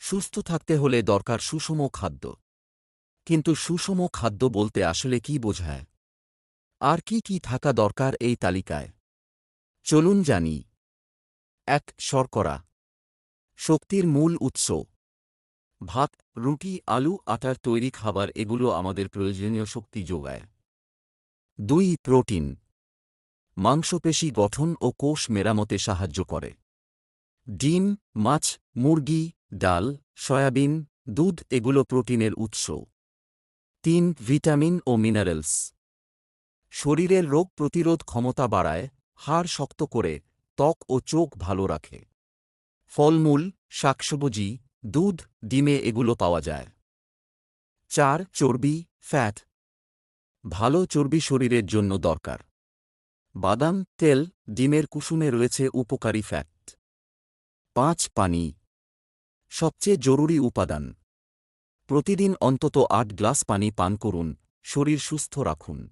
সুস্থ থাকতে হলে দরকার সুষম খাদ্য। কিন্তু সুষম খাদ্য বলতে আসলে কি বোঝায়? আর কি কি থাকা দরকার এই তালিকায়? চলুন জানি। ১. শর্করা। শক্তির মূল উৎস। ভাত, রুটি, আলু, আটার তৈরি খাবার এগুলো আমাদের প্রয়োজনীয় শক্তি যোগায়। ২. প্রোটিন। মাংসপেশি গঠন ও কোষ মেরামতে সাহায্য করে। ডিম, মাছ, মুরগি, ডাল, সয়াবিন, দুধ এগুলো প্রোটিনের উৎস। ৩. ভিটামিন ও মিনারেলস। শরীরের রোগ প্রতিরোধ ক্ষমতা বাড়ায়, হাড় শক্ত করে, ত্বক ও চোখ ভালো রাখে। ফলমূল, শাকসবজি, দুধ, ডিমে এগুলো পাওয়া যায়। ৪. চর্বি, ফ্যাট। ভালো চর্বি শরীরের জন্য দরকার। বাদাম, তেল, ডিমের কুসুমে রয়েছে উপকারী ফ্যাট। ৫. পানি। সবচেয়ে জরুরি উপাদান। প্রতিদিন অন্তত ৮ গ্লাস পানি পান করুন, শরীর সুস্থ রাখুন।